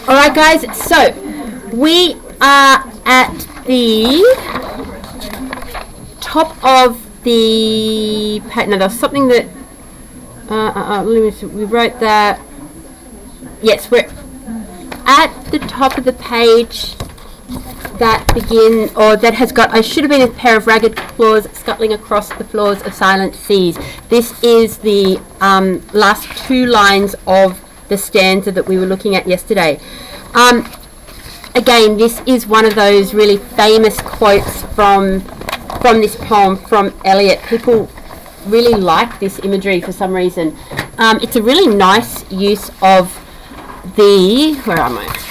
Alright guys, so we are at the top of the page. Now there's something that we wrote that. Yes, we're at the top of the page that begin, or that has got, I should have been a pair of ragged claws scuttling across the floors of silent seas. This is the last two lines of the stanza that we were looking at yesterday. Again, this is one of those really famous quotes from this poem from Eliot. People really like this imagery for some reason. It's a really nice use of the, where am I?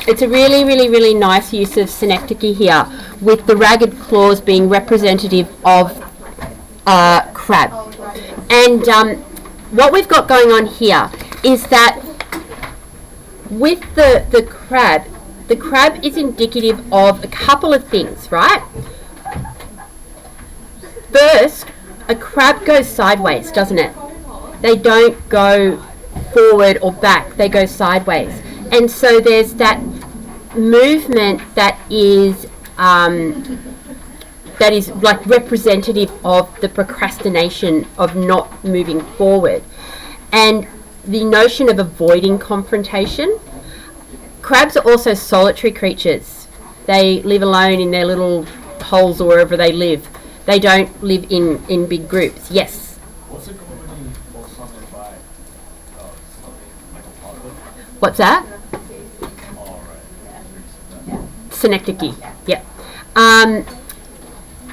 It's a really nice use of synecdoche here, with the ragged claws being representative of crab. And what we've got going on here is that with the crab is indicative of a couple of things, right? First, a crab goes sideways, doesn't it? They don't go forward or back, they go sideways. And so there's that movement that is like representative of the procrastination of not moving forward. And the notion of avoiding confrontation. Crabs are also solitary creatures. They live alone in their little holes or wherever they live. They don't live in big groups. Yes? What's it called when you pull something by something like a positive? What's that? Oh, right. Synecdoche. Yep.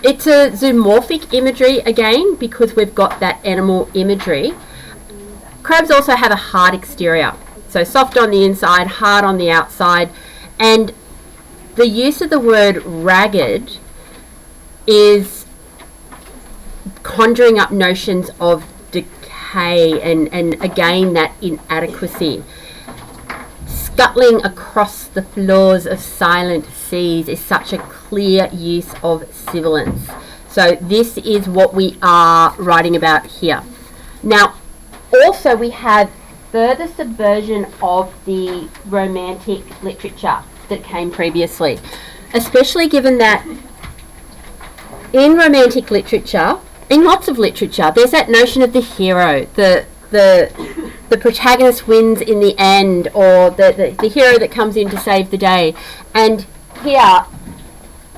It's a zoomorphic imagery again because we've got that animal imagery. Crabs also have a hard exterior, so soft on the inside, hard on the outside, and the use of the word ragged is conjuring up notions of decay and again that inadequacy. Scuttling across the floors of silent seas is such a clear use of sibilance. So this is what we are writing about here. Now, also we have further subversion of the romantic literature that came previously, especially given that in romantic literature, in lots of literature, there's that notion of the hero, the protagonist wins in the end, or the hero that comes in to save the day. And here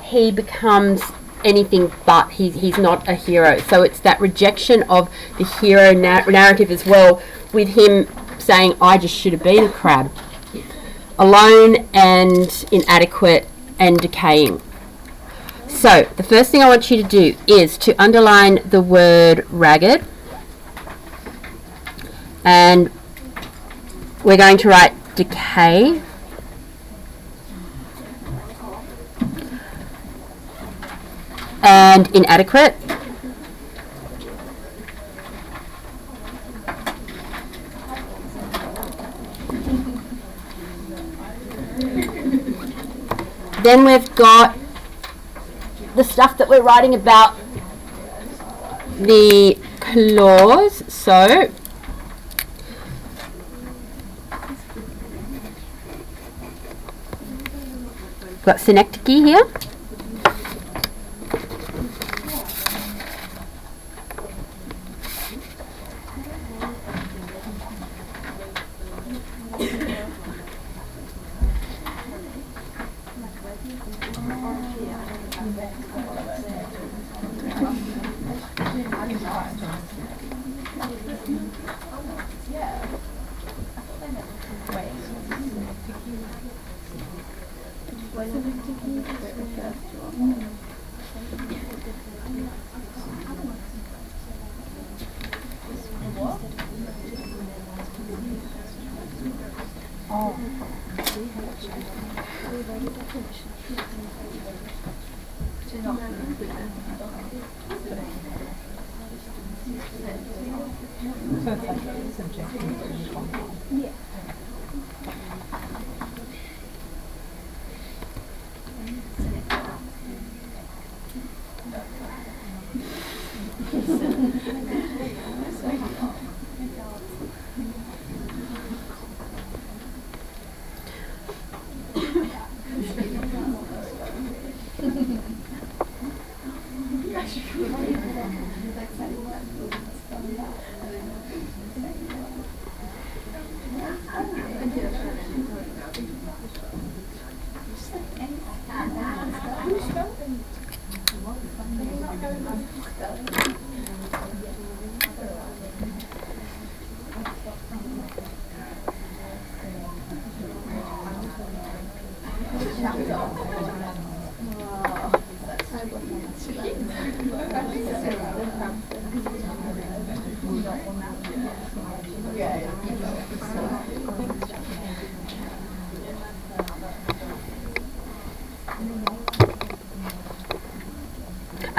he becomes anything but. He's not a hero. So it's that rejection of the hero narrative as well, with him saying, I just should have been a crab. Alone and inadequate and decaying. So the first thing I want you to do is to underline the word ragged, and we're going to write decay, and inadequate, then we've got the stuff that we're writing about the clause. So we've got synecdoche here.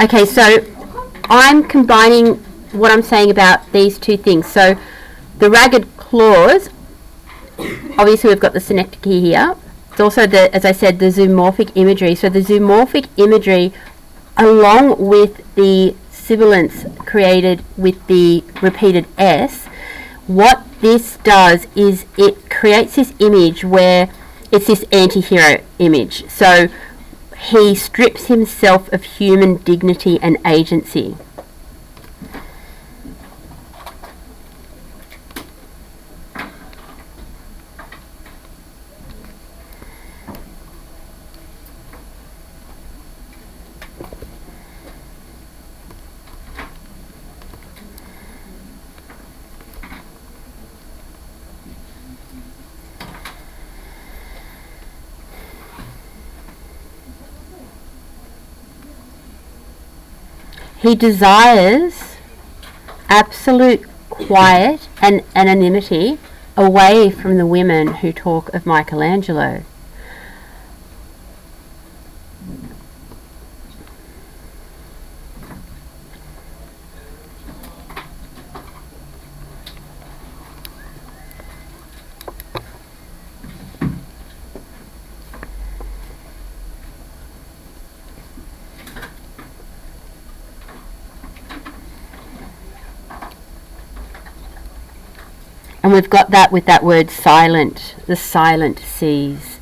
Okay, so I'm combining what I'm saying about these two things. So the ragged claws, obviously we've got the synecdoche here. It's also, as I said, the zoomorphic imagery. So the zoomorphic imagery, along with the sibilance created with the repeated S, what this does is it creates this image where it's this anti-hero image. So he strips himself of human dignity and agency. He desires absolute quiet and anonymity away from the women who talk of Michelangelo. And we've got that with that word silent, the silent seas.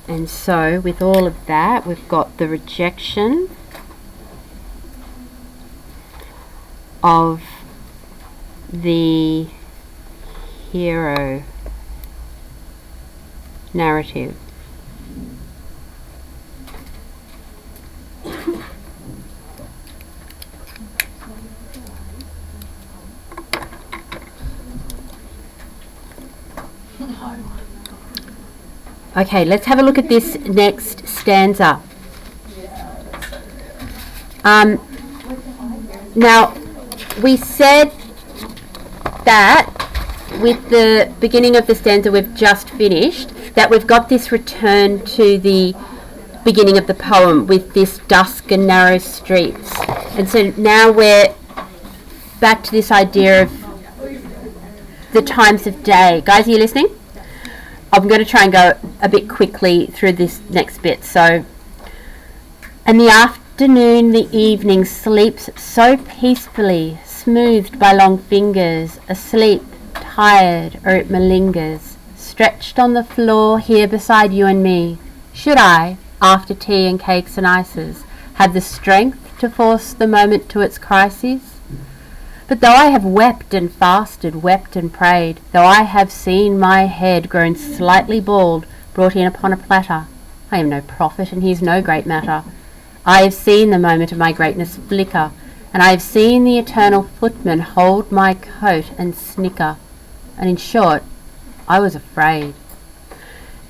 And so with all of that, we've got the rejection of the hero narrative. Okay, let's have a look at this next stanza. Now, we said that with the beginning of the stanza we've just finished, that we've got this return to the beginning of the poem with this dusk and narrow streets. And so now we're back to this idea of the times of day. Guys, are you listening? I'm going to try and go a bit quickly through this next bit. So, and the afternoon, the evening sleeps so peacefully, smoothed by long fingers, asleep, tired, or it malingers, stretched on the floor here beside you and me. Should I, after tea and cakes and ices, have the strength to force the moment to its crises? But though I have wept and fasted, wept and prayed, though I have seen my head grown slightly bald, brought in upon a platter, I am no prophet, and here's no great matter. I have seen the moment of my greatness flicker, and I have seen the eternal footman hold my coat and snicker, and in short, I was afraid.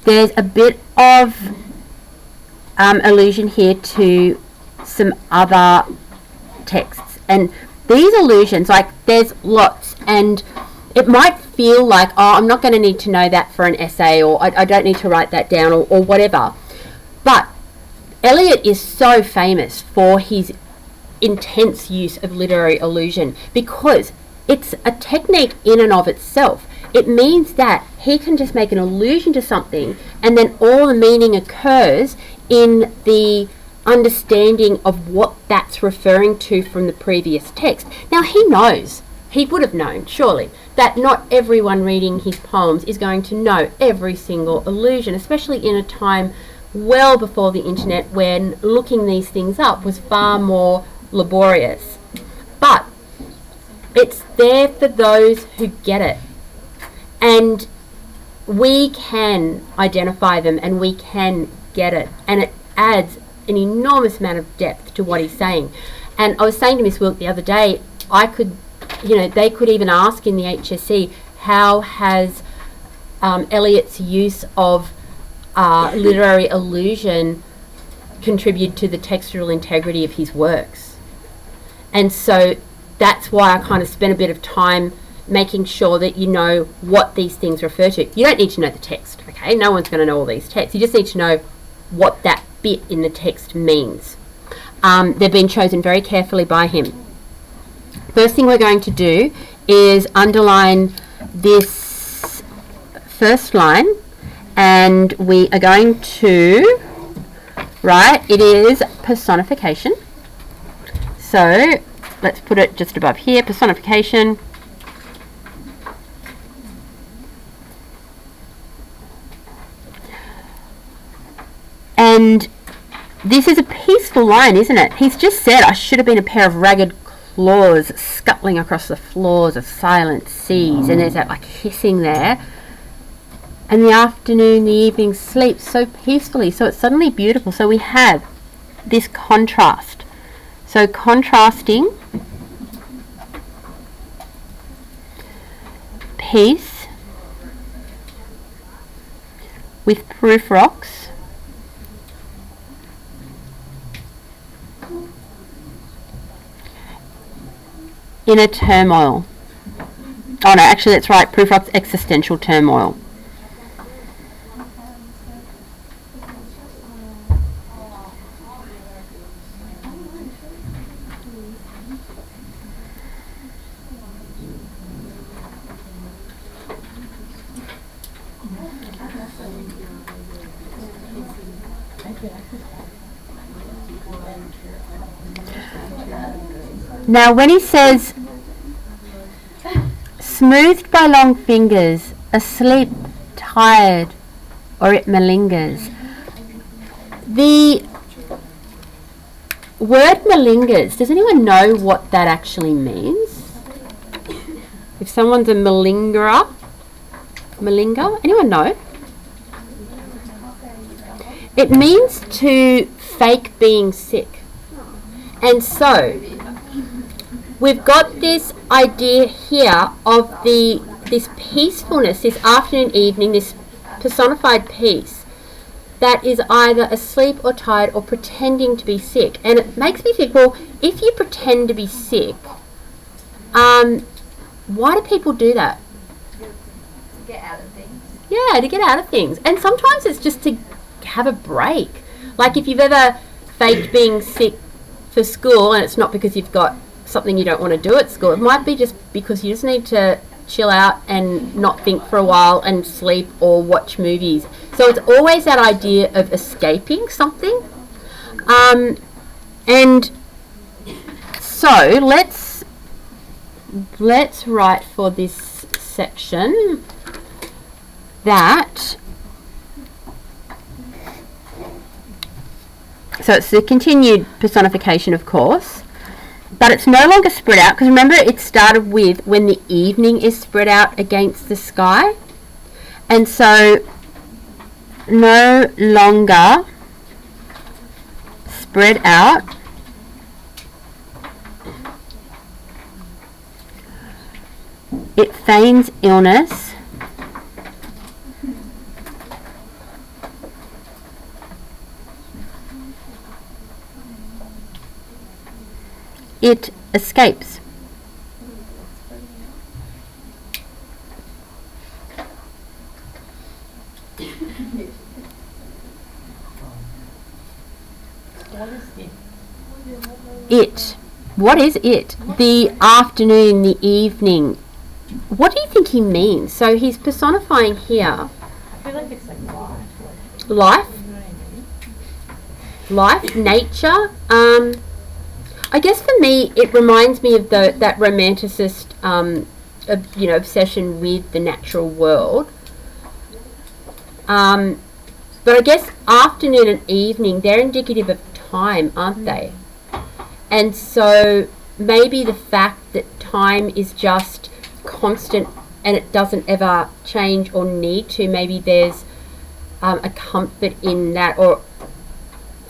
There's a bit of allusion here to some other texts, and these allusions, like there's lots, and it might feel like, oh, I'm not going to need to know that for an essay, or I don't need to write that down, or whatever. But Eliot is so famous for his intense use of literary illusion, because it's a technique in and of itself. It means that he can just make an allusion to something, and then all the meaning occurs in the understanding of what that's referring to from the previous text. Now, he would have known, surely, that not everyone reading his poems is going to know every single allusion, especially in a time well before the internet, when looking these things up was far more laborious. But it's there for those who get it. And we can identify them, and we can get it. And it adds an enormous amount of depth to what he's saying. And I was saying to Miss Wilk the other day, they could even ask in the HSC, how has Eliot's use of literary illusion contributed to the textual integrity of his works? And so that's why I kind of spent a bit of time making sure that you know what these things refer to. You don't need to know the text, okay? No one's going to know all these texts. You just need to know what that bit in the text means. They've been chosen very carefully by him. First thing we're going to do is underline this first line, and we are going to write, it is personification. So let's put it just above here, personification. And this is a peaceful line, isn't it? He's just said, I should have been a pair of ragged claws scuttling across the floors of silent seas. And there's that like hissing there. And the afternoon, the evening sleeps so peacefully. So it's suddenly beautiful. So we have this contrast. So contrasting peace with Prufrock's inner turmoil. Oh no, actually that's right, Prufrock's existential turmoil. Now when he says smoothed by long fingers, asleep, tired, or it malingers. The word malingers, does anyone know what that actually means? If someone's a malinger, anyone know? It means to fake being sick. And so we've got this idea here of this peacefulness, this afternoon, evening, this personified peace that is either asleep or tired or pretending to be sick. And it makes me think, well, if you pretend to be sick, why do people do that? To get out of things. Yeah, to get out of things. And sometimes it's just to have a break. Like if you've ever faked being sick for school and it's not because you've got something you don't want to do at school, it might be just because you just need to chill out and not think for a while and sleep or watch movies. So it's always that idea of escaping something. And so let's write for this section that, so it's the continued personification, of course, but it's no longer spread out, because remember it started with when the evening is spread out against the sky, and so no longer spread out. It feigns illness. It escapes. It What is it? The afternoon, the evening. What do you think he means? So he's personifying here. I feel like it's like life. Life? You know what I mean? Life, nature. I guess for me, it reminds me of that romanticist, obsession with the natural world. But I guess afternoon and evening, they're indicative of time, aren't they? And so maybe the fact that time is just constant and it doesn't ever change or need to, maybe there's a comfort in that, or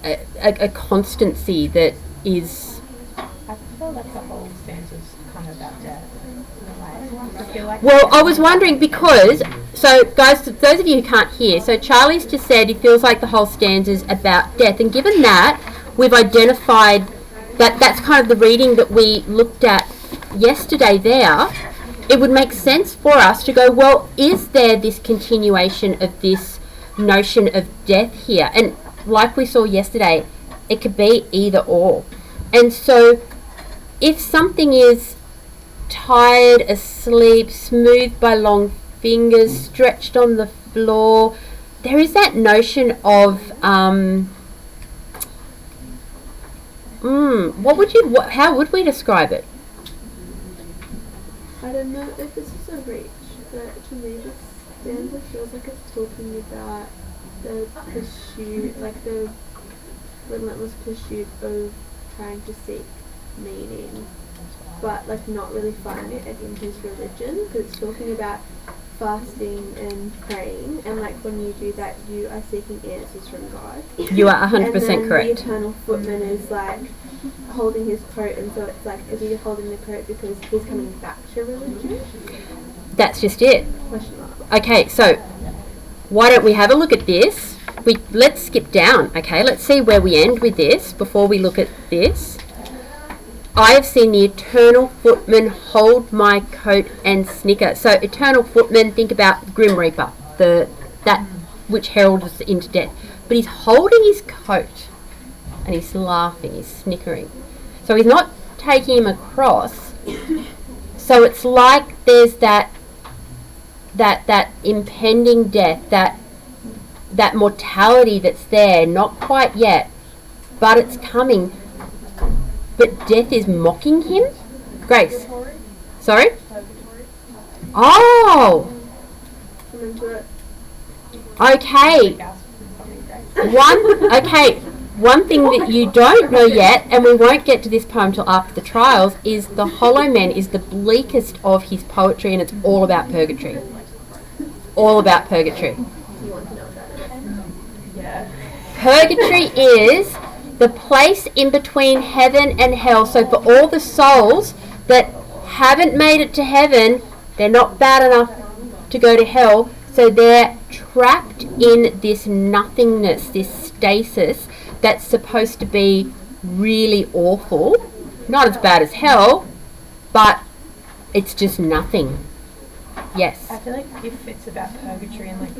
a constancy that is... I feel like the whole stanza's kind of about death in a way. I feel like Well, I was wondering because, so guys, those of you who can't hear, so Charlie's just said he feels like the whole stanza's about death, and given that, we've identified that that's kind of the reading that we looked at yesterday there, it would make sense for us to go, well, is there this continuation of this notion of death here? And like we saw yesterday, it could be either or. And so if something is tired, asleep, smoothed by long fingers, stretched on the floor, there is that notion of how would we describe it? I don't know if this is a reach, but to me this stanza feels like it's talking about the pursuit, like the relentless pursuit of trying to seek meaning, but like not really finding it in his religion, because it's talking about fasting and praying, and like when you do that you are seeking answers from God. You are 100% and then correct. the eternal footman is like holding his coat, and so it's like, is he holding the coat because he's coming back to religion? That's just it. Question mark. Okay, so why don't we have a look at this? Let's skip down, okay? Let's see where we end with this before we look at this. I have seen the eternal footman hold my coat and snicker. So eternal footman, think about Grim Reaper, that which heralds us into death. But he's holding his coat and he's laughing, he's snickering. So he's not taking him across. So it's like there's that impending death, that mortality that's there, not quite yet, but it's coming. But death is mocking him? Grace. Sorry? Oh! I'm into it. Okay. One thing that you don't know yet, and we won't get to this poem till after the trials, is the Hollow Man is the bleakest of his poetry, and it's all about purgatory. All about purgatory. You want to know what that is? Yeah. Purgatory is the place in between heaven and hell. So for all the souls that haven't made it to heaven, they're not bad enough to go to hell, so they're trapped in this nothingness, this stasis that's supposed to be really awful. Not as bad as hell, but it's just nothing. Yes. I feel like if it's about purgatory and like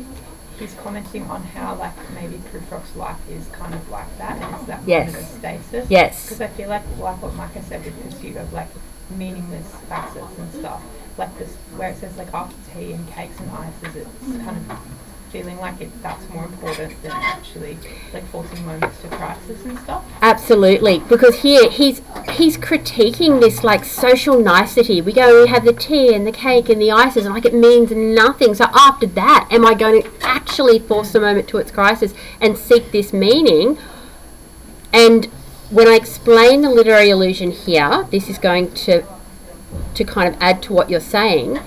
he's commenting on how like maybe Prufrock's life is kind of like that, and it's that Yes. kind of a stasis. Yes. Because I feel like what Micah said with pursuit of like meaningless facets and stuff, like this where it says like after tea and cakes and ices, it's kind of feeling like that's more important than actually like forcing moments to crisis and stuff. Absolutely, because here he's critiquing this like social nicety. We have the tea and the cake and the ices, and like it means nothing. So after that, am I going to actually force the moment to its crisis and seek this meaning? And when I explain the literary illusion here, this is going to kind of add to what you're saying.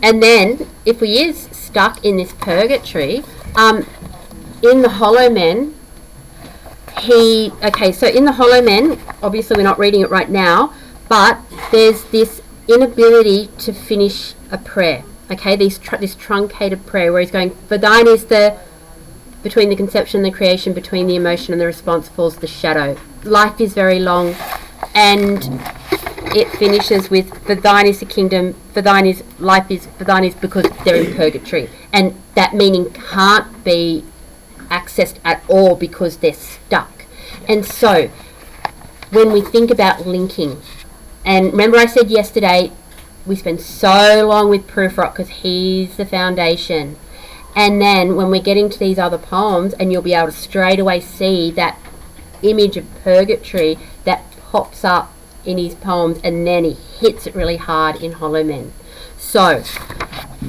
And then, if he is stuck in this purgatory, in the Hollow Men, so in the Hollow Men, obviously we're not reading it right now, but there's this inability to finish a prayer. Okay, this truncated prayer where he's going, for thine is between the conception and the creation, between the emotion and the response falls the shadow. Life is very long, and it finishes with, for thine is the kingdom, for thine is because they're in purgatory. And that meaning can't be accessed at all because they're stuck. And so, when we think about linking And remember I said yesterday, we spend so long with Prufrock because he's the foundation. And then when we're getting to these other poems, and you'll be able to straight away see that image of purgatory that pops up in his poems, and then he hits it really hard in Hollow Men. So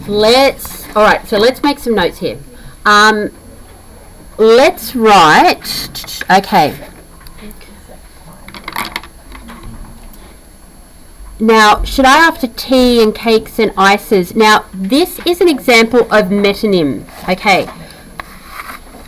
let's make some notes here. Let's write, okay. Now, should I after tea and cakes and ices? Now, this is an example of metonym, okay.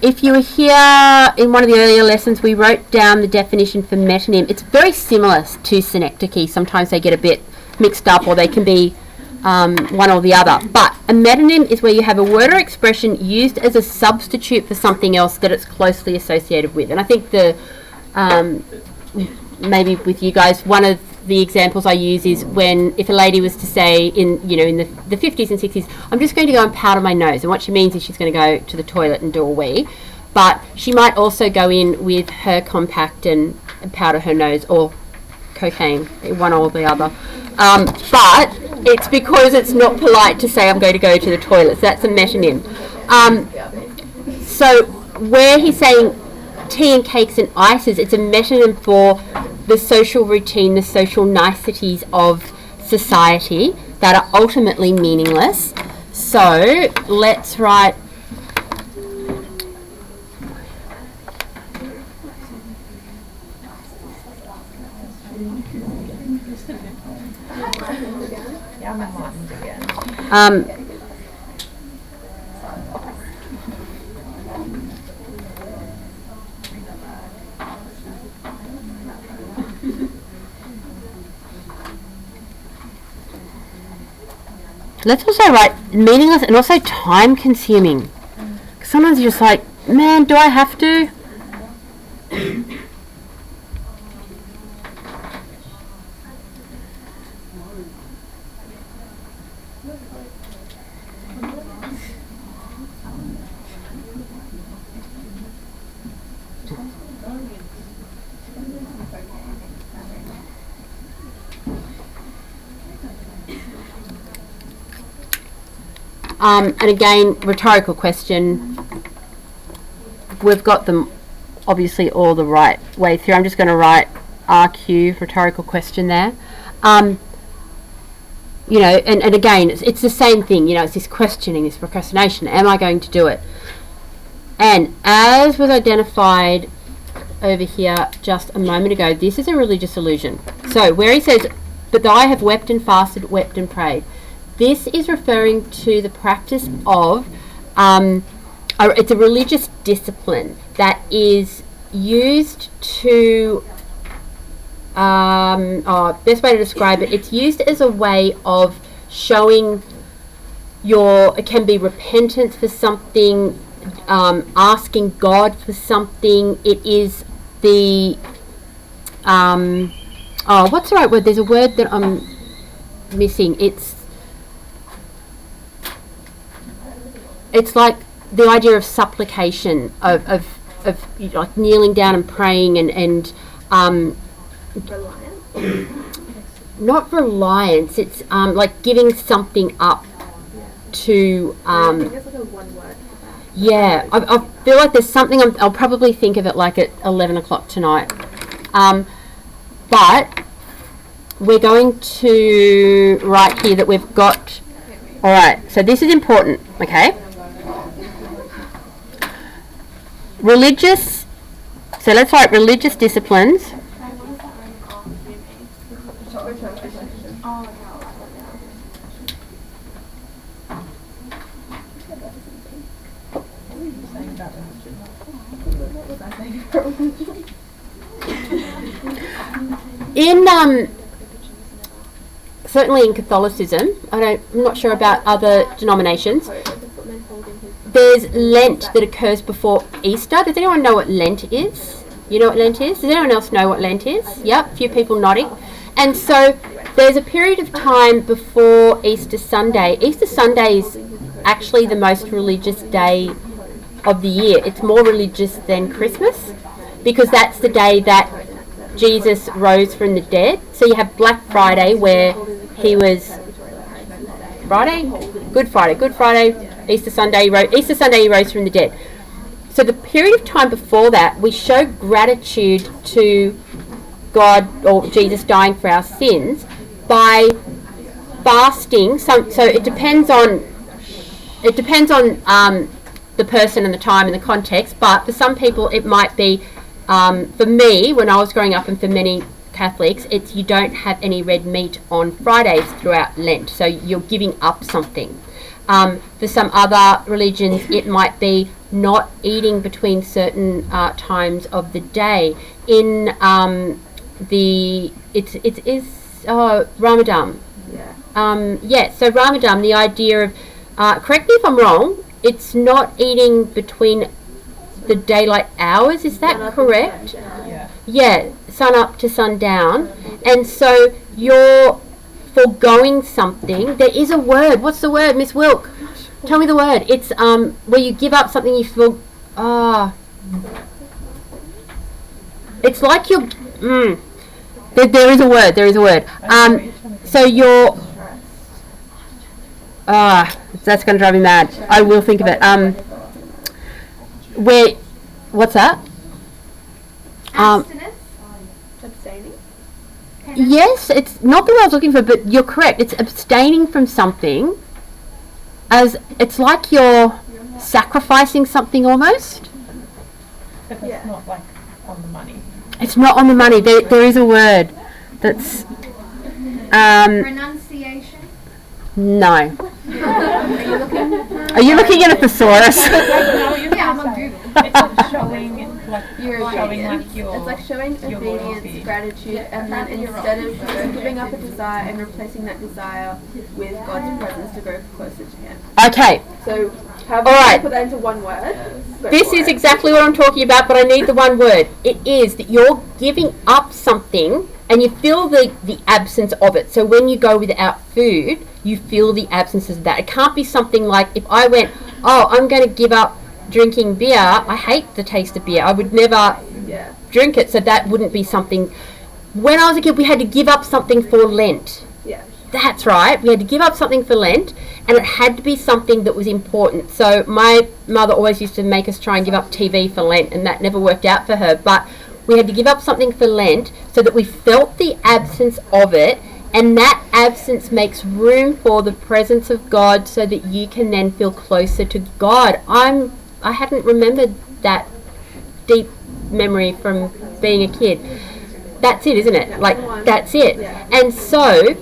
If you were here in one of the earlier lessons, we wrote down the definition for metonym. It's very similar to synecdoche. Sometimes they get a bit mixed up, or they can be one or the other. But a metonym is where you have a word or expression used as a substitute for something else that it's closely associated with. And I think maybe with you guys, one of the examples I use is if a lady was to say in the 50s and 60s, I'm just going to go and powder my nose, and what she means is she's going to go to the toilet and do a wee, but she might also go in with her compact and powder her nose, or cocaine, one or the other. But it's because it's not polite to say I'm going to go to the toilet. So that's a metonym. So where he's saying tea and cakes and ices, it's a metonym for the social routine, the social niceties of society that are ultimately meaningless. So let's write let's also write meaningless and also time consuming. Sometimes you're just like, man, do I have to? And again, rhetorical question. We've got them obviously all the right way through. I'm just going to write RQ, rhetorical question there. And again, it's the same thing. It's this questioning, this procrastination. Am I going to do it? And as was identified over here just a moment ago, this is a religious illusion. So where he says, but though I have wept and fasted, wept and prayed, this is referring to the practice of, it's a religious discipline that is used to, best way to describe it, it's used as a way of showing it can be repentance for something, asking God for something. It is the, what's the right word? There's a word that I'm missing. It's like the idea of supplication, of like kneeling down and praying and Reliance? not reliance. It's like giving something up to. I think there's like a one word for that. Yeah, I feel like there's something. I'll probably think of it like at 11 o'clock tonight. But we're going to write here that we've got. All right. So this is important. Okay. Religious, so let's write religious disciplines. Certainly in Catholicism, I'm not sure about other denominations. There's Lent that occurs before Easter. Does anyone know what Lent is? You know what Lent is? Does anyone else know what Lent is? Yep, a few people nodding. And so there's a period of time before Easter Sunday. Easter Sunday is actually the most religious day of the year. It's more religious than Christmas because that's the day that Jesus rose from the dead. So you have Black Friday where he was Good Friday, Easter Sunday he rose from the dead. So the period of time before that, we show gratitude to God or Jesus dying for our sins by fasting. So it depends on the person and the time and the context. But for some people, it might be. For me, when I was growing up, and for many Catholics, it's you don't have any red meat on Fridays throughout Lent. So you're giving up something. For some other religions, it might be not eating between certain times of the day. In Ramadan. So Ramadan, the idea of, correct me if I'm wrong, it's not eating between the daylight hours, is that correct? Yeah, sun up to sundown. And so you're foregoing something. There is a word. What's the word, Miss Wilk? Tell me the word. It's where you give up something you feel. It's like you're. There is a word. So you're. That's going to drive me mad. I will think of it. What's that? Abstinence? Abstaining? Yes, it's not the word I was looking for, but you're correct. It's abstaining from something, as it's like you're sacrificing something almost. But it's not like on the money. It's not on the money. There is a word that's. Renunciation? No. Are you looking at a thesaurus? Yeah, I'm on Google. It's like showing Your obedience. It's like showing your obedience, loyalty. gratitude, and then instead of giving up a desire and replacing that desire with God's presence to go closer to Him. Okay. So, how All right. put that into one word? This is exactly what I'm talking about, but I need the one word. It is that you're giving up something and you feel the absence of it. So when you go without food, you feel the absence of that. It can't be something like if I went, I'm going to give up drinking beer. I hate the taste of beer. I would never drink it, so that wouldn't be something. When I was a kid, we had to give up something for Lent. Yeah. That's right. We had to give up something for Lent, and it had to be something that was important. So my mother always used to make us try and give up TV for Lent, and that never worked out for her. But we had to give up something for Lent so that we felt the absence of it, and that absence makes room for the presence of God so that you can then feel closer to God. I hadn't remembered that deep memory from being a kid. That's it, isn't it? Like, that's it. Yeah. And so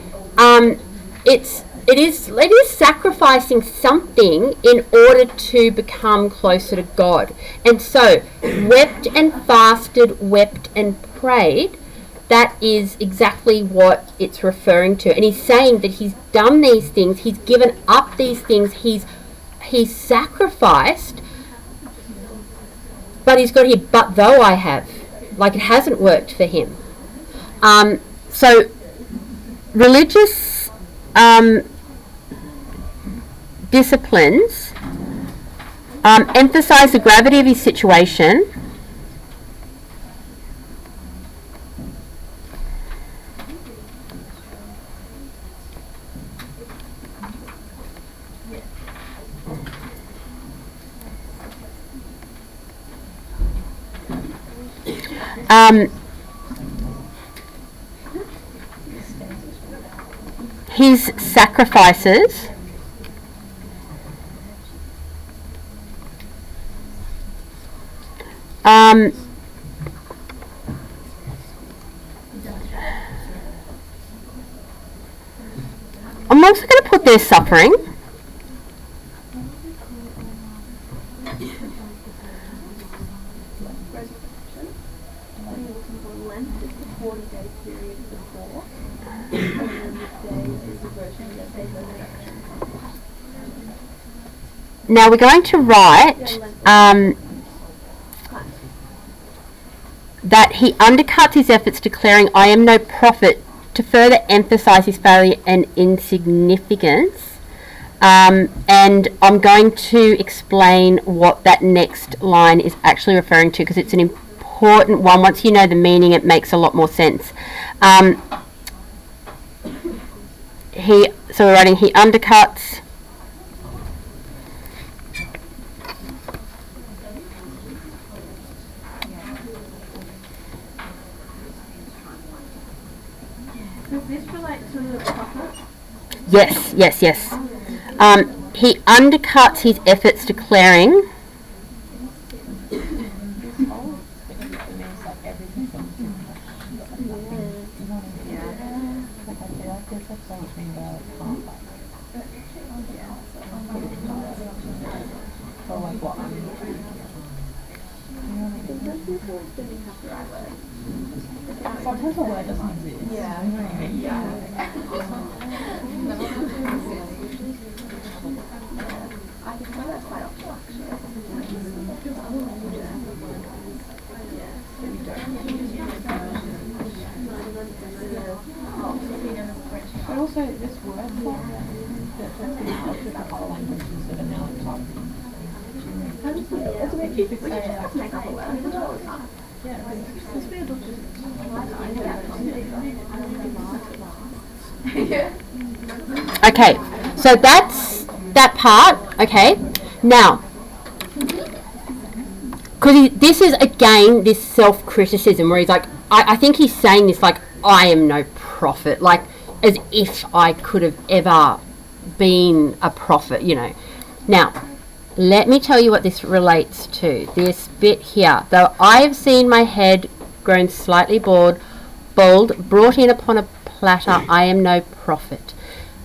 it is sacrificing something in order to become closer to God. And so wept and fasted, wept and prayed, that is exactly what it's referring to. And he's saying that he's done these things, he's given up these things, he's sacrificed, but he's got here, but though I have, like it hasn't worked for him. So religious disciplines emphasize the gravity of his situation. His sacrifices I'm also going to put their suffering. Now we're going to write that he undercuts his efforts, declaring, "I am no prophet," to further emphasize his failure and insignificance. And I'm going to explain what that next line is actually referring to, because it's an important one. Once you know the meaning, it makes a lot more sense. So we're writing he undercuts. Does this relate to the prophet? Yes. He undercuts his efforts, declaring. Sometimes the word doesn't exist. I can try that quite often But also this word that talks about different other languages that are now typed. It's a bit cute when you just make up a word. It's really hard. Okay, so that's that part. Okay, now, because this is again this self-criticism where he's like, I think he's saying this like, I am no prophet, like as if I could have ever been a prophet, you know. Now, let me tell you what this relates to. This bit here. Though I have seen my head grown slightly bald, brought in upon a platter, I am no prophet.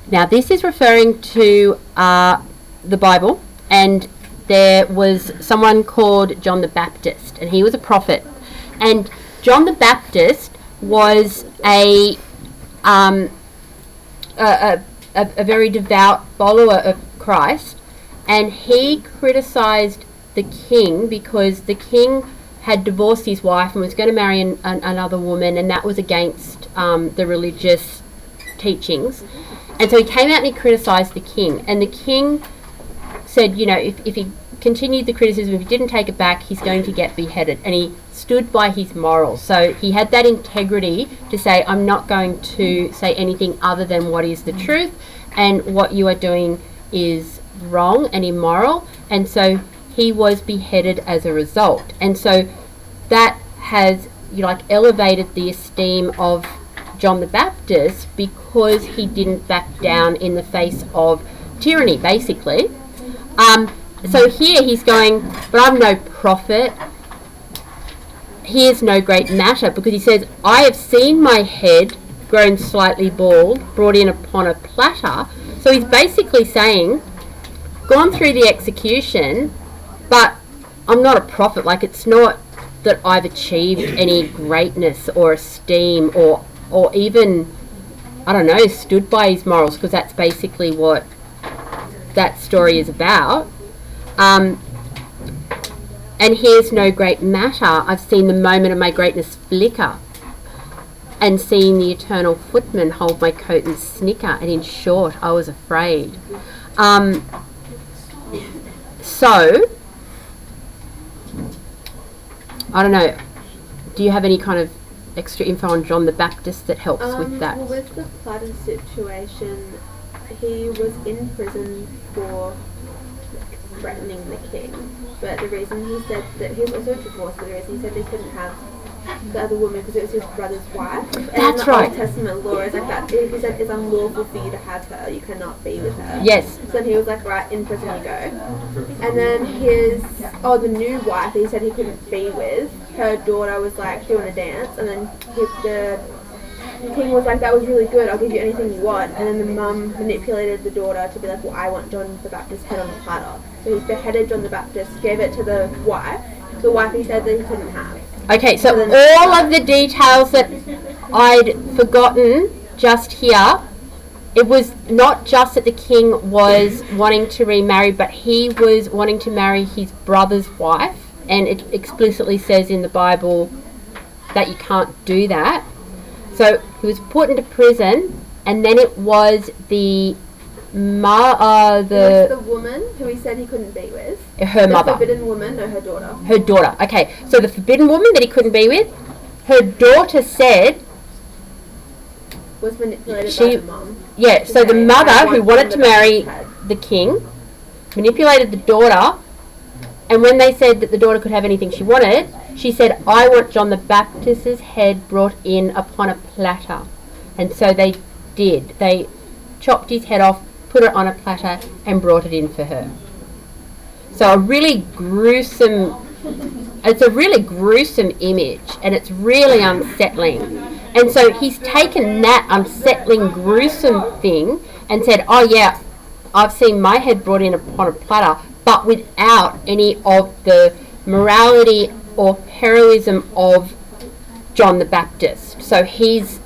Now, this is referring to the Bible, and there was someone called John the Baptist, and he was a prophet. And John the Baptist was a very devout follower of Christ, and he criticised the king because the king had divorced his wife and was going to marry another woman, and that was against the religious teachings. And so he came out and he criticised the king, and the king said, you know, if he continued the criticism, if he didn't take it back, he's going to get beheaded. And he stood by his morals. So he had that integrity to say, I'm not going to say anything other than what is the truth, and what you are doing is wrong and immoral. And so he was beheaded as a result. And so that has, you know, like elevated the esteem of John the Baptist because he didn't back down in the face of tyranny, basically. So here he's going, but I'm no prophet. Here's no great matter, because he says, I have seen my head grown slightly bald, brought in upon a platter. So he's basically saying, gone through the execution, but I'm not a prophet. Like, it's not that I've achieved any greatness or esteem or even, I don't know, stood by his morals, because that's basically what that story is about. And here's no great matter. I've seen the moment of my greatness flicker, and seen the eternal footman hold my coat and snicker, and in short, I was afraid. So, I don't know, do you have any kind of extra info on John the Baptist that helps with that? Well, with the platter situation, he was in prison for threatening the king, but the reason he said that he was also divorced, but the reason he said they couldn't have the other woman because it was his brother's wife. And That's in the right. Old Testament law is like that. He said it's unlawful for you to have her. You cannot be with her. Yes. So then he was like, right, in prison you go. And then the new wife he said he couldn't be with, her daughter was like doing a dance, and then the king was like, that was really good, I'll give you anything you want. And then the mum manipulated the daughter to be like, well, I want John the Baptist's head on a platter. So he beheaded John the Baptist, gave it to the wife he said that he couldn't have. Okay, so all of the details that I'd forgotten just here, it was not just that the king was wanting to remarry, but he was wanting to marry his brother's wife, and it explicitly says in the Bible that you can't do that. So he was put into prison, and then it was the It was the woman who he said he couldn't be with. her The mother. forbidden woman, no, her daughter. Her daughter. Okay, so the forbidden woman that he couldn't be with, her daughter said, Was manipulated She- by the mum. yeah, so the Okay, mother I who want wanted to John the marry Baptist's head. the king manipulated the daughter, and when they said that the daughter could have anything she wanted, she said, I want John the Baptist's head brought in upon a platter. And so they did. They chopped his head off, put it on a platter, and brought it in for her. So it's a really gruesome image, and it's really unsettling. And so he's taken that unsettling, gruesome thing and said, oh yeah, I've seen my head brought in upon a platter, but without any of the morality or heroism of John the Baptist. So he's,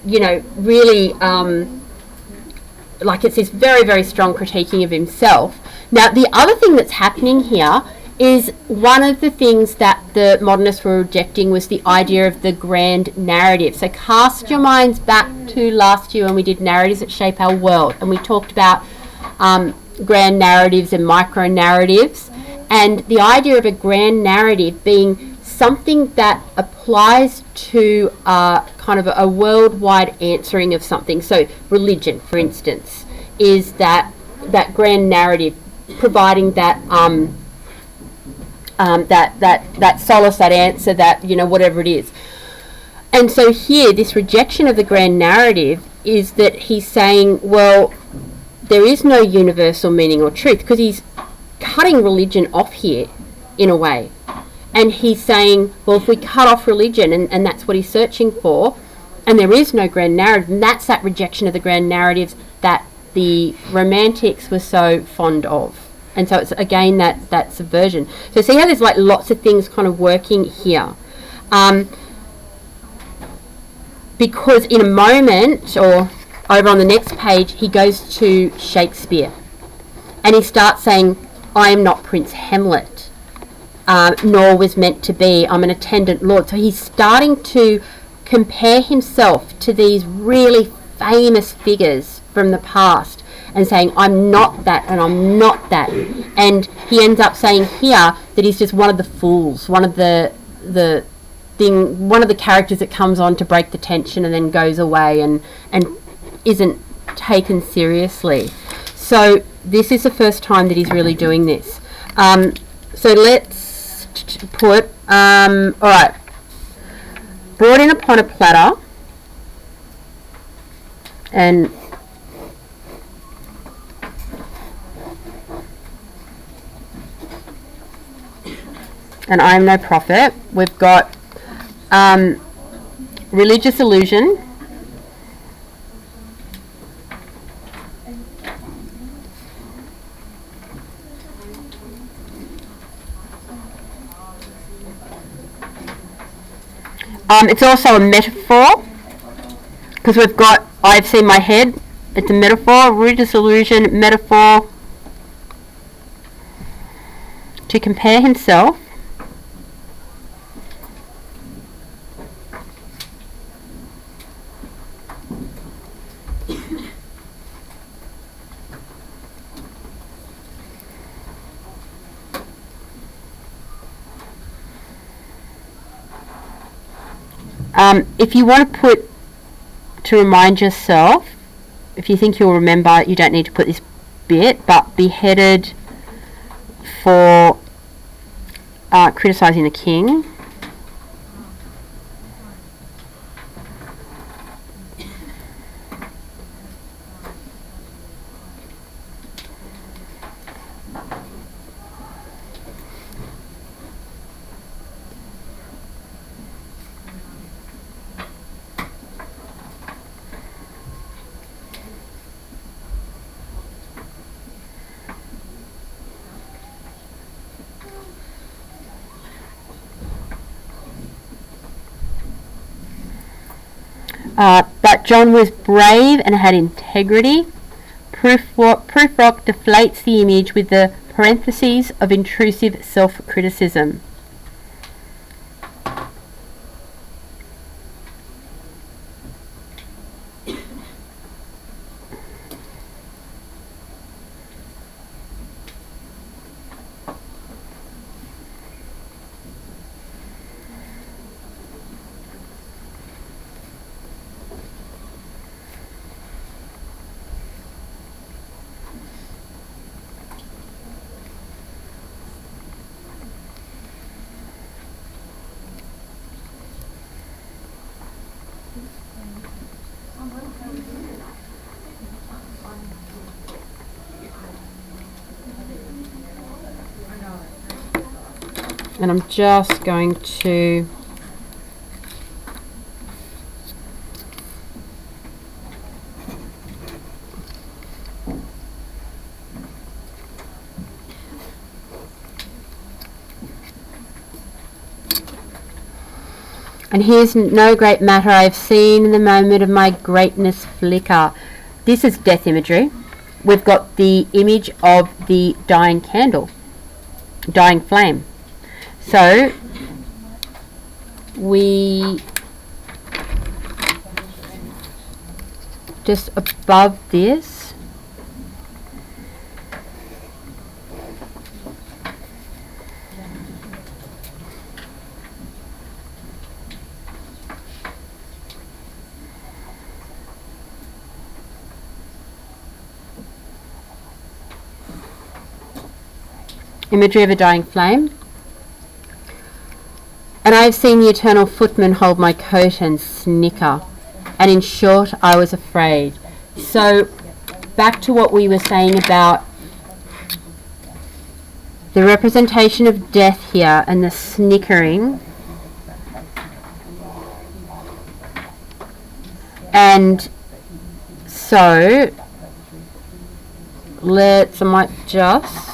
really, like it's this very, very strong critiquing of himself. Now, the other thing that's happening here is one of the things that the modernists were rejecting was the idea of the grand narrative. So cast your minds back to last year when we did narratives that shape our world, and we talked about grand narratives and micro narratives, and the idea of a grand narrative being something that applies to kind of a worldwide answering of something. So religion, for instance, is that grand narrative providing that that solace, that answer, that whatever it is. And so here, this rejection of the grand narrative is that he's saying, well, there is no universal meaning or truth, because he's cutting religion off here in a way. And he's saying, well, if we cut off religion, and that's what he's searching for, and there is no grand narrative, and that's that rejection of the grand narratives that the Romantics were so fond of. And so it's again that subversion. So see how there's like lots of things kind of working here. Because in a moment, or over on the next page, he goes to Shakespeare. And he starts saying, I am not Prince Hamlet, nor was meant to be. I'm an attendant lord. So he's starting to compare himself to these really famous figures from the past and saying, I'm not that, and I'm not that. And he ends up saying here that he's just one of the fools, one of the characters that comes on to break the tension and then goes away and isn't taken seriously. So this is the first time that he's really doing this. So let's put, all right, brought in upon a platter, and I am no prophet. We've got religious illusion, it's also a metaphor, because we've got I've seen my head. It's a metaphor, religious illusion, metaphor, to compare himself if you want to remind yourself, if you think you'll remember, you don't need to put this bit, but beheaded for criticising the king. But John was brave and had integrity. Prufrock deflates the image with the parentheses of intrusive self-criticism. And I'm just going to and here's no great matter I have seen in the moment of my greatness flicker. This is death imagery. We've got the image of the dying candle, dying flame. So we just above this, imagery of a dying flame. And I have seen the eternal footman hold my coat and snicker. And in short, I was afraid. So, back to what we were saying about the representation of death here and the snickering. And so, I might just...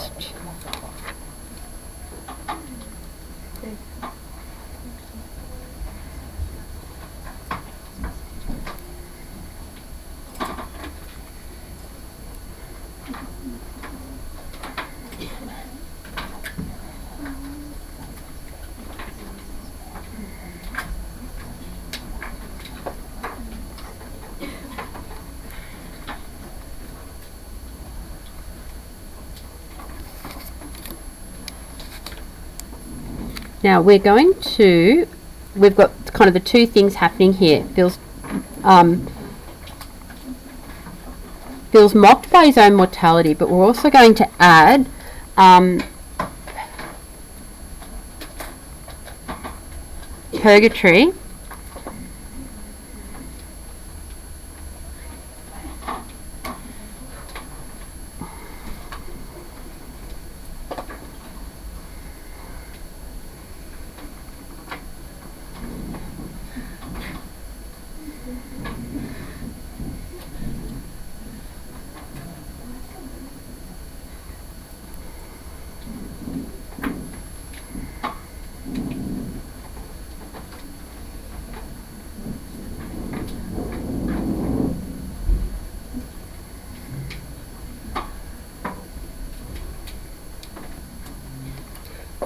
Now we've got kind of the two things happening here. Bill's mocked by his own mortality, but we're also going to add purgatory.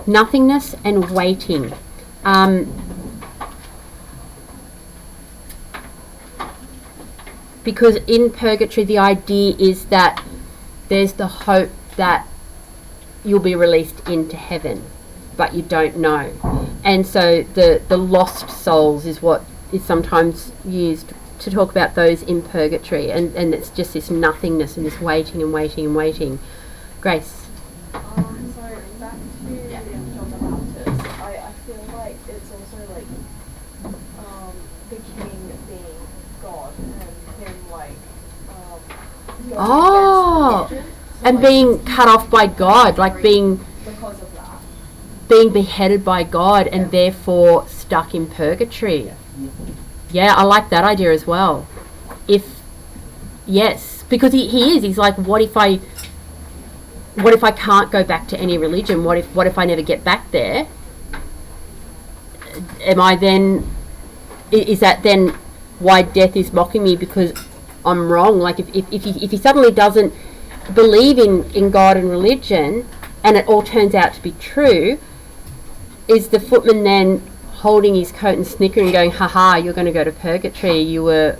Nothingness and waiting. Because in purgatory the idea is that there's the hope that you'll be released into heaven, but you don't know. And so the lost souls is what is sometimes used to talk about those in purgatory, and it's just this nothingness and this waiting and waiting and waiting. Grace? It's also like the king being God and him like and being cut off by God, like being because of that. Being beheaded by God and therefore stuck in purgatory. Yeah, I like that idea as well. Yes, because he is. He's like, what if I can't go back to any religion? What if I never get back there? Am I then? Is that then why death is mocking me because I'm wrong? Like if he suddenly doesn't believe in God and religion, and it all turns out to be true, is the footman then holding his coat and snickering, going, "Ha, you're going to go to purgatory. You were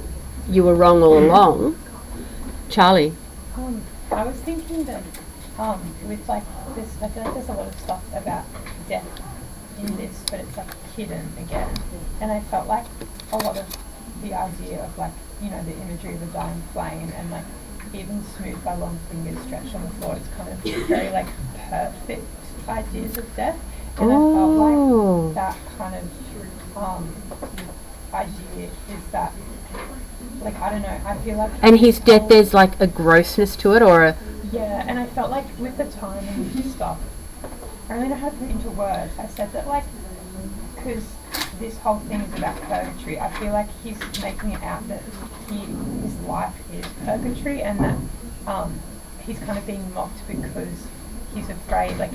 wrong all along." Charlie. I was thinking that with like this, I feel like there's a lot of stuff about death in this, but it's like hidden again. And I felt like a lot of the idea of like, the imagery of a dying flame and like even smooth by long fingers stretched on the floor, it's kind of very like perfect ideas of death. And I felt like that kind of idea is that, like, I don't know, I feel like... And his death, there's like a grossness to it, or a... Yeah, and I felt like with the time and stuff, I don't really know how to put it into words. I said that, like, because this whole thing is about purgatory, I feel like he's making it out that his life is purgatory, and that he's kind of being mocked because he's afraid, like,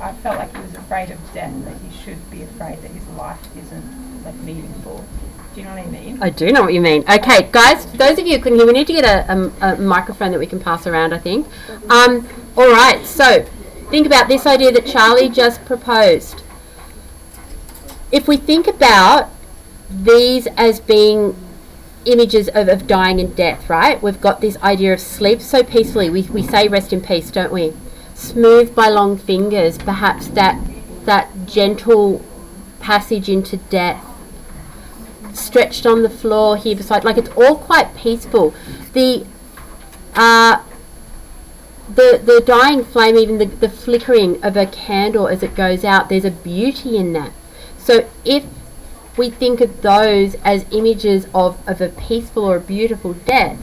I felt like he was afraid of death, that he should be afraid that his life isn't, like, meaningful. Do you know what I mean? I do know what you mean. Okay, guys, those of you who couldn't hear, we need to get a microphone that we can pass around, I think. All right, so think about this idea that Charlie just proposed. If we think about these as being images of dying and death, right? We've got this idea of sleep so peacefully. We say rest in peace, don't we? Smoothed by long fingers, perhaps that gentle passage into death. Stretched on the floor here beside, like, it's all quite peaceful. The dying flame, even the flickering of a candle as it goes out, there's a beauty in that. So if we think of those as images of a peaceful or a beautiful death,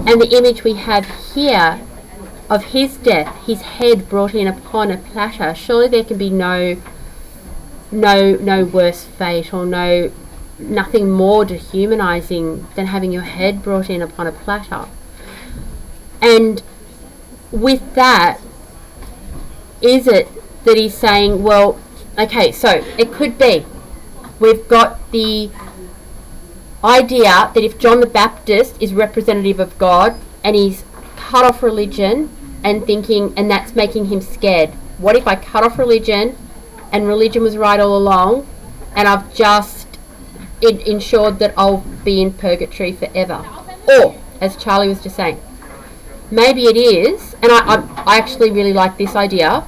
and the image we have here of his death, his head brought in upon a platter, surely there can be no worse fate, or nothing more dehumanizing than having your head brought in upon a platter. And with that, is it that he's saying, well, okay, so it could be we've got the idea that if John the Baptist is representative of God and he's cut off religion and thinking, and that's making him scared. What if I cut off religion and religion was right all along, and I've just ensured that I'll be in purgatory forever? Or, as Charlie was just saying, maybe it is, and I actually really like this idea,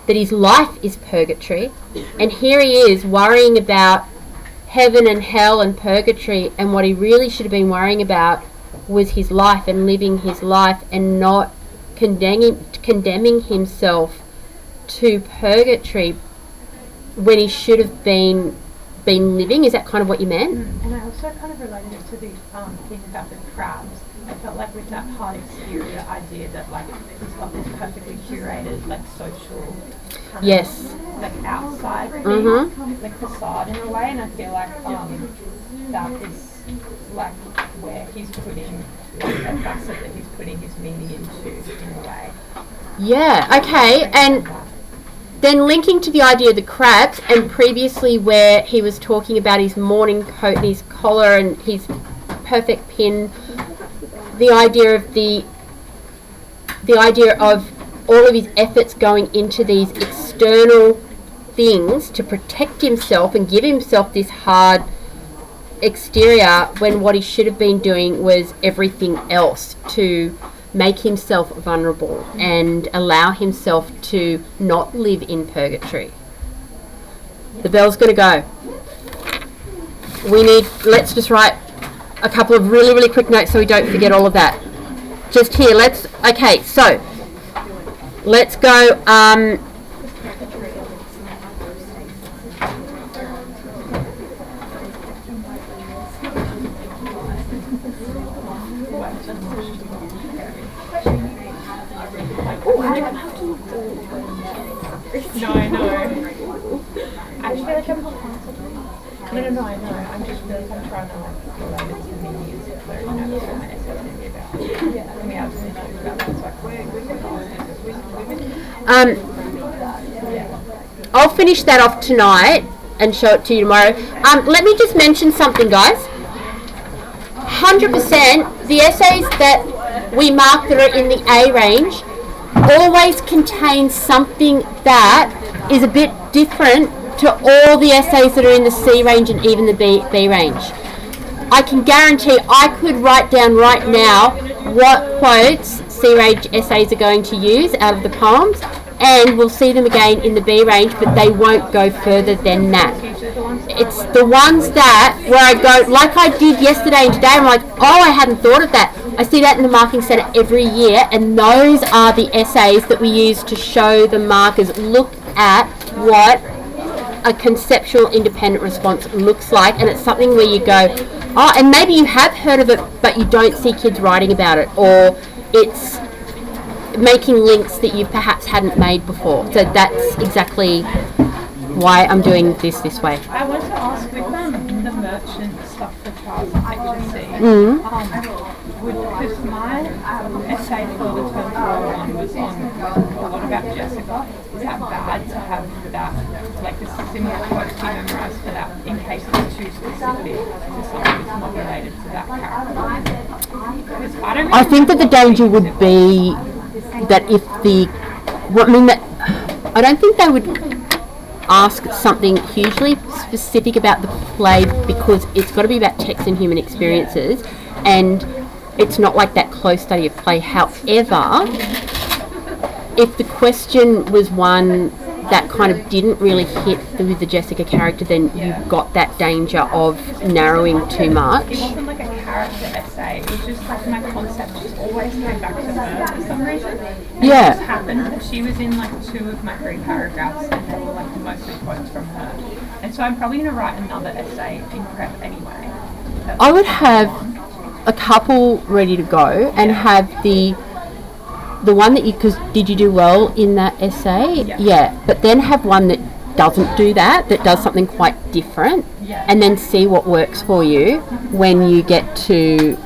that his life is purgatory, and here he is worrying about heaven and hell and purgatory, and what he really should have been worrying about was his life and living his life, and not condemning himself to purgatory when he should have been living. Is that kind of what you meant? And I also kind of related it to the thing about the crabs. I felt like with that hard exterior idea that, like, he's got this perfectly curated, like, social kind of, like, outside thing, like facade in a way, and I feel like that is, like, where he's putting, like, a facet that he's putting his meaning into in a way. Yeah, okay, and then linking to the idea of the crabs, and previously where he was talking about his morning coat and his collar and his perfect pin, the idea of all of his efforts going into these external things to protect himself and give himself this hard exterior, when what he should have been doing was everything else to make himself vulnerable and allow himself to not live in purgatory. The bell's going to go. Let's just write a couple of really, really quick notes so we don't forget all of that. Just here, okay, so let's go, No, I know. I just feel like No, I know. I'm just really kind of trying to, like, relate it to the music, where, you know, that's what my essay was going to be about. Yeah. And we absolutely talked about that, so I'll finish that off tonight and show it to you tomorrow. Let me just mention something, guys. 100% the essays that we mark that are in the A range always contain something that is a bit different to all the essays that are in the C range and even the B range. I can guarantee I could write down right now what quotes C range essays are going to use out of the poems, and we'll see them again in the B range, but they won't go further than that. It's the ones that, where I go, like I did yesterday and today, I'm like, oh, I hadn't thought of that. I see that in the marking centre every year, and those are the essays that we use to show the markers, look at what a conceptual independent response looks like, and it's something where you go, oh, and maybe you have heard of it, but you don't see kids writing about it, or it's making links that you perhaps hadn't made before. So that's exactly why I'm doing this way. I want to ask, with the merchant stuff for Charles Literacy, because my essay for the term 401 was on a lot about Jessica. Is that bad to have that, like the similar quotes be memorised for that, in case it's too specific to something that's not related to that character? I think that the danger would be that if I don't think they would ask something hugely specific about the play, because it's got to be about text and human experiences, and it's not like that close study of play. However, if the question was one that kind of didn't really hit with the Jessica character, then you've got that danger of narrowing too much. It wasn't like a character essay, it was just like my concept just always came back to her for some reason. And it just happened that she was in like 2 of my 3 paragraphs, and they were like mostly quotes from her. And so I'm probably going to write another essay in prep anyway. I would have a couple ready to go, and have the one that because did you do well in that essay? Yeah. But then have one that doesn't do that does something quite different, and then see what works for you when you get to